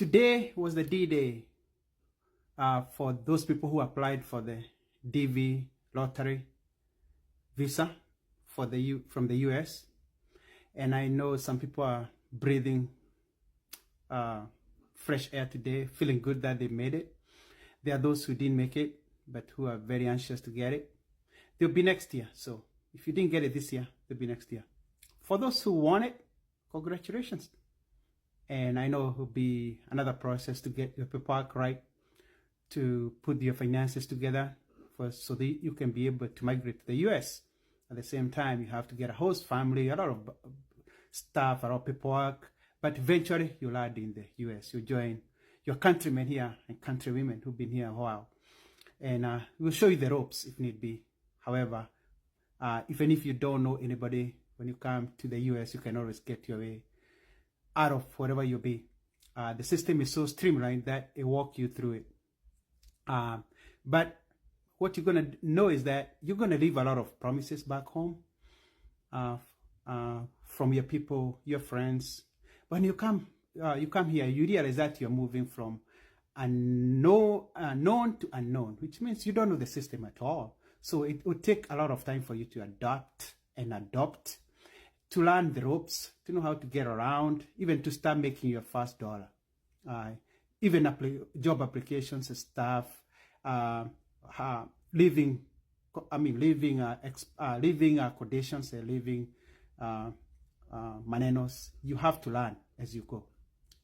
Today was the D-Day for those people who applied for the DV lottery visa from the US. And I know some people are breathing fresh air today, feeling good that they made it. There are those who didn't make it, but who are very anxious to get it. They'll be next year. So if you didn't get it this year, they'll be next year. For those who want it, congratulations. And I know it will be another process to get your paperwork right, to put your finances together so that you can be able to migrate to the US. At the same time, you have to get a host family, a lot of stuff, a lot of paperwork. But eventually, you'll land in the US. You'll join your countrymen here and countrywomen who've been here a while. And we'll show you the ropes if need be. However, even if you don't know anybody, when you come to the US, you can always get your way out of whatever you be. The system is so streamlined that it walks you through it. But what you're going to know is that you're going to leave a lot of promises back home from your people, your friends. When you come here, you realize that you're moving from known to unknown, which means you don't know the system at all. So it will take a lot of time for you to adapt and adopt, to learn the ropes, to know how to get around, even to start making your first dollar. Even job applications and stuff, living accommodations and living manenos. You have to learn as you go.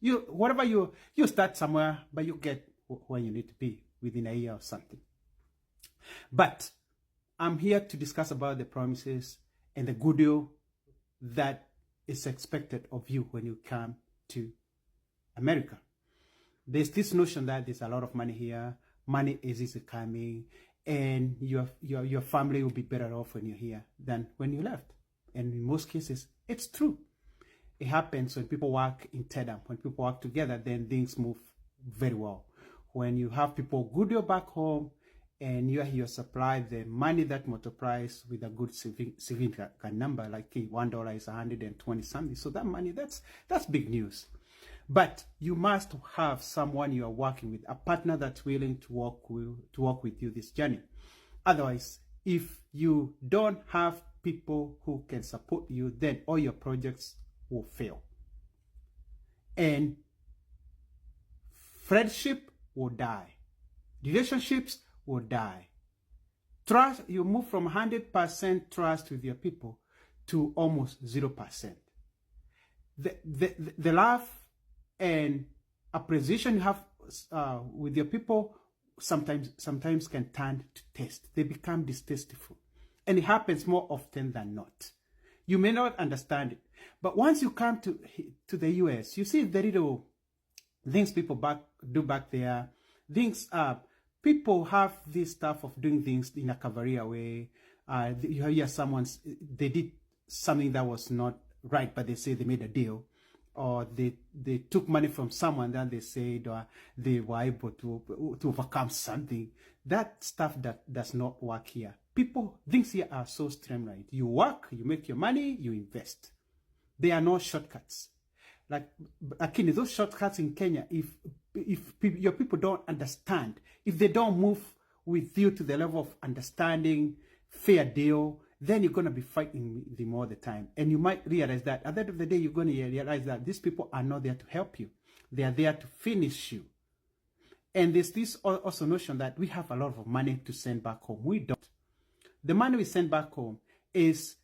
You start somewhere, but you get where you need to be within a year or something. But I'm here to discuss about the promises and the goodwill that is expected of you when you come to America. There's this notion that there's a lot of money here, money is easy coming, and your family will be better off when you're here than when you left. And in most cases, it's true. It happens when people work in tandem. When people work together, then things move very well. When you have people goodwill back home, and you are here supply the money that multiplies with a good significant number, like $1 is 120 something. So that money, that's big news. But you must have someone you are working with, a partner that's willing to walk with you this journey. Otherwise, if you don't have people who can support you, then all your projects will fail. And friendship will die. Relationships will die. Trust, you move from 100% trust with your people to almost 0%. The love and appreciation you have with your people sometimes can turn to taste. They become distasteful. And it happens more often than not. You may not understand it. But once you come to the US, you see the little things people do back there. People have this stuff of doing things in a cavalier way. You hear they did something that was not right, but they say they made a deal. Or they took money from someone that they said they were able to overcome something. That stuff that does not work here. Things here are so streamlined. You work, you make your money, you invest. There are no shortcuts. Like in those shortcuts in Kenya, if your people don't understand, if they don't move with you to the level of understanding, fair deal, then you're going to be fighting them all the time. And you might realize that at the end of the day, you're going to realize that these people are not there to help you. They are there to finish you. And there's this also notion that we have a lot of money to send back home. We don't. The money we send back home is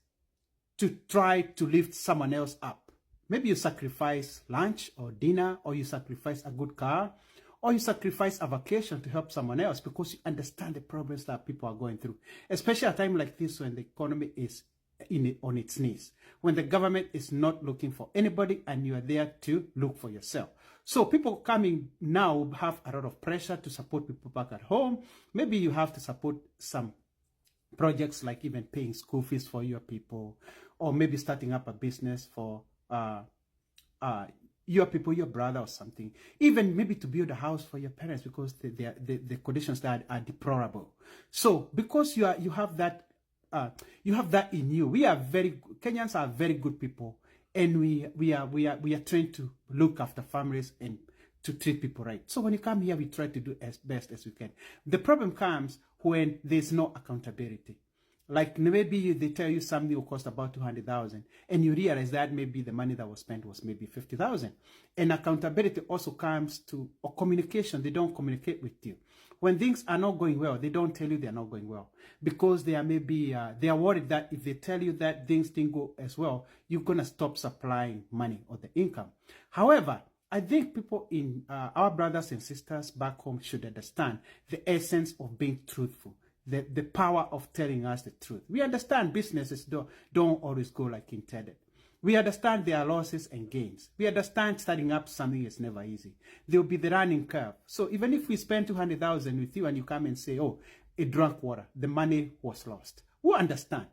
to try to lift someone else up. Maybe you sacrifice lunch or dinner, or you sacrifice a good car, or you sacrifice a vacation to help someone else because you understand the problems that people are going through. Especially at a time like this when the economy is on its knees. When the government is not looking for anybody and you are there to look for yourself. So people coming now have a lot of pressure to support people back at home. Maybe you have to support some projects like even paying school fees for your people, or maybe starting up a business for your people, your brother or something. Even maybe to build a house for your parents because the conditions that are deplorable. So because you have that in you. Kenyans are very good people, and we are trained to look after families and to treat people right. So when you come here, we try to do as best as we can. The problem comes when there's no accountability. Like maybe they tell you something will cost about 200,000 and you realize that maybe the money that was spent was maybe 50,000. And accountability also comes to communication. They don't communicate with you. When things are not going well, they don't tell you they're not going well because they are maybe, they are worried that if they tell you that things didn't go as well, you're going to stop supplying money or the income. However, I think people in our brothers and sisters back home should understand the essence of being truthful. The power of telling us the truth. We understand businesses don't always go like intended. We understand there are losses and gains. We understand starting up something is never easy. There will be the learning curve. So even if we spend 200,000 with you and you come and say, oh, it drank water, the money was lost. We understand.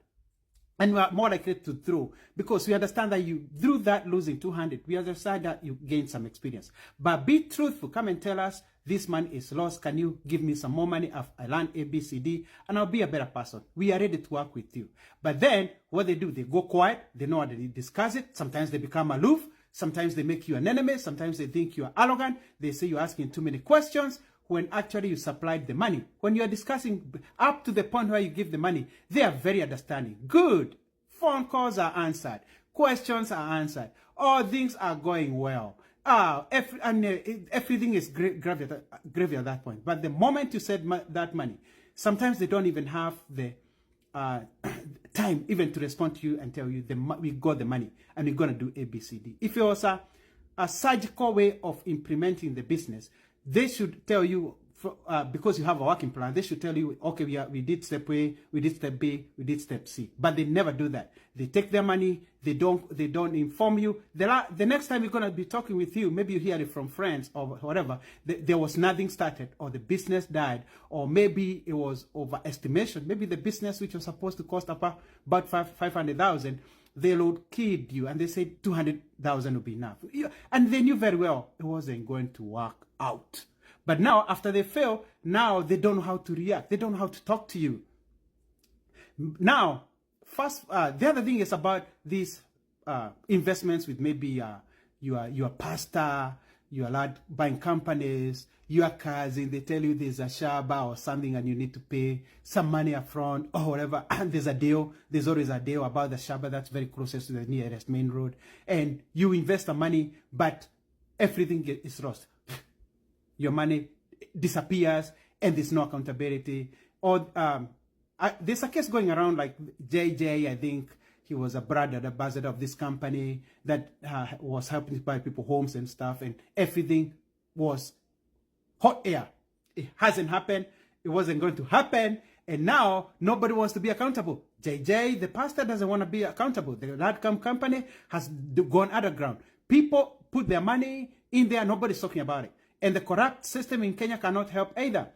And we are more likely to throw because we understand that you, through that losing 200, we understand that you gain some experience. But be truthful. Come and tell us this money is lost. Can you give me some more money? I learned A, B, C, D, and I'll be a better person. We are ready to work with you. But then what they do, they go quiet. They know how to discuss it. Sometimes they become aloof. Sometimes they make you an enemy. Sometimes they think you are arrogant. They say you're asking too many questions when actually you supplied the money. When you are discussing up to the point where you give the money, they are very understanding. Good. Phone calls are answered. Questions are answered. All things are going well. Everything is gravy at that point. But the moment you said that money, sometimes they don't even have the time even to respond to you and tell you we got the money and we're going to do A, B, C, D. If it was a surgical way of implementing the business, they should tell you, because you have a working plan, they should tell you, okay, we did step A, we did step B, we did step C. But they never do that. They take their money, they don't inform you. The next time we're going to be talking with you, maybe you hear it from friends or whatever, there was nothing started, or the business died, or maybe it was overestimation. Maybe the business which was supposed to cost about 500,000, they load kid you and they said 200,000 will be enough. And they knew very well it wasn't going to work out. But now, after they fail, now they don't know how to react. They don't know how to talk to you. Now, first, the other thing is about these investments with maybe your pastor, your lad buying companies, your cousin. They tell you there's a shaba or something and you need to pay some money up front or whatever. And there's a deal. There's always a deal about the shaba that's very closest to the nearest main road. And you invest the money, but everything is lost. Your money disappears and there's no accountability. Or there's a case going around like JJ, I think he was a brother, the ambassador of this company that was helping to buy people homes and stuff, and everything was hot air. It hasn't happened. It wasn't going to happen. And now nobody wants to be accountable. JJ, the pastor, doesn't want to be accountable. The Radcom company has gone underground. People put their money in there. Nobody's talking about it. And the corrupt system in Kenya cannot help either.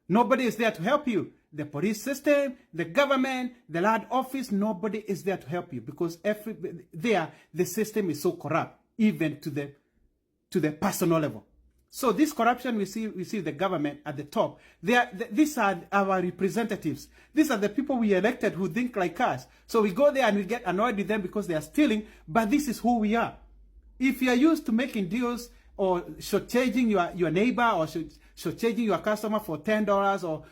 Nobody is there to help you. The police system, the government, the land office, nobody is there to help you because the system is so corrupt, even to the personal level. So this corruption we see the government at the top. These are our representatives. These are the people we elected who think like us. So we go there and we get annoyed with them because they are stealing, but this is who we are. If you are used to making deals or shortchanging your neighbor or shortchanging your customer for $10 or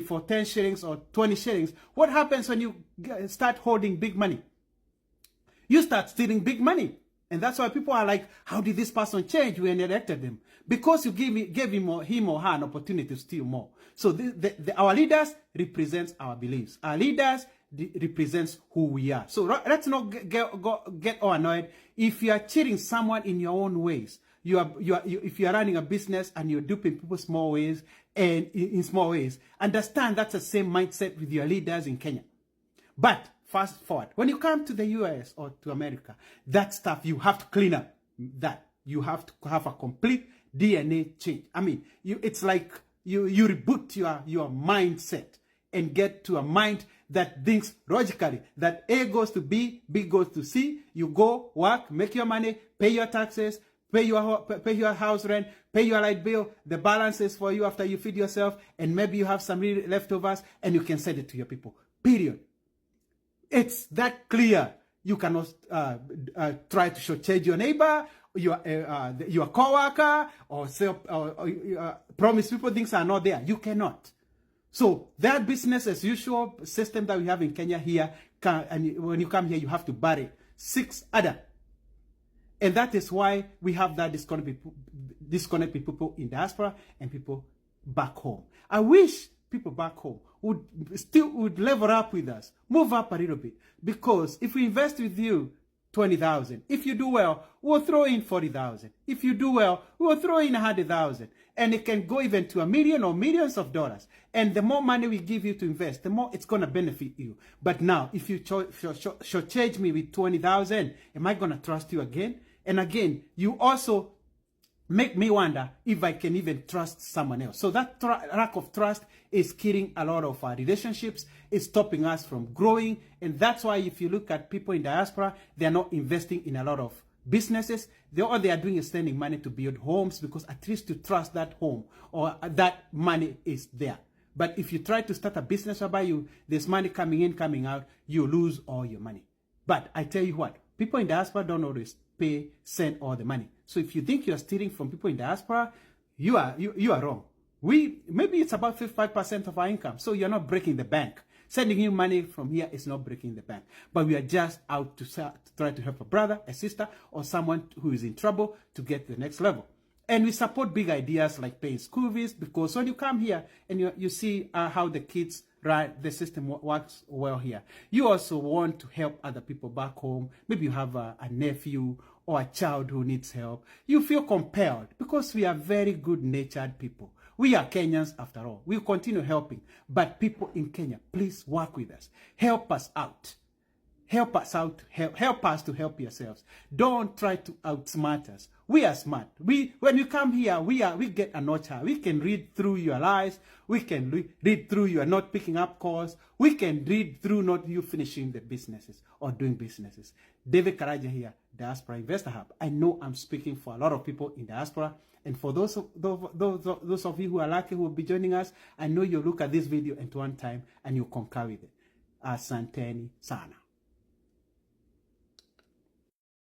for 10 shillings or 20 shillings, what happens when you start holding big money? You start stealing big money. And that's why people are like, how did this person change when you elected them? Because you gave him or her an opportunity to steal more. So our leaders represent our beliefs. Our leaders represents who we are. So let's not get all annoyed. If you are cheating someone in your own ways, if you are running a business and you're duping people small ways and in small ways, understand that's the same mindset with your leaders in Kenya. But fast forward, when you come to the US or to America, that stuff you have to clean up. That you have to have a complete DNA change. It's like you reboot your mindset and get to a mind that thinks logically, that A goes to B, B goes to C. You go work, make your money, pay your taxes, pay your house rent, pay your light bill, the balance is for you after you feed yourself, and maybe you have some leftovers, and you can send it to your people. Period. It's that clear. You cannot try to shortchange your neighbor your co-worker or promise people things are not there. You cannot. So that business as usual system that we have in Kenya here, and when you come here, you have to bury 6 other. And that is why we have that disconnect with people in diaspora and people back home. I wish people back home would level up with us, move up a little bit. Because if we invest with you 20,000, if you do well, we'll throw in 40,000. If you do well, we'll throw in 100,000. And it can go even to $1 million or millions of dollars. And the more money we give you to invest, the more it's going to benefit you. But now, if you charge me with 20,000, am I going to trust you again? And again, you also make me wonder if I can even trust someone else. So that lack of trust is killing a lot of our relationships. It's stopping us from growing. And that's why if you look at people in diaspora, they're not investing in a lot of businesses. All they are doing is sending money to build homes, because at least you trust that home or that money is there. But if you try to start a business whereby there's money coming in, coming out, you lose all your money. But I tell you what, people in diaspora don't always send all the money. So if you think you're stealing from people in diaspora, you are wrong. Maybe it's about 55% of our income. So you're not breaking the bank. Sending you money from here is not breaking the bank. But we are just out to try to help a brother, a sister, or someone who is in trouble to get to the next level. And we support big ideas like paying school fees, because when you come here and you see how the kids, right, the system works well here, you also want to help other people back home. Maybe you have a nephew or a child who needs help. You feel compelled, because we are very good-natured people. We are Kenyans after all. We'll continue helping. But people in Kenya, please work with us. Help us out. Help us out. Help us to help yourselves. Don't try to outsmart us. We are smart. When you come here, we get a notch high. We can read through your lies. We can read through you are not picking up calls. We can read through not you finishing the businesses or doing businesses. David Karaja here, Diaspora Investor Hub. I know I'm speaking for a lot of people in diaspora. And for those of you who are lucky who will be joining us, I know you'll look at this video at one time and you'll concur with it. Asanteni sana.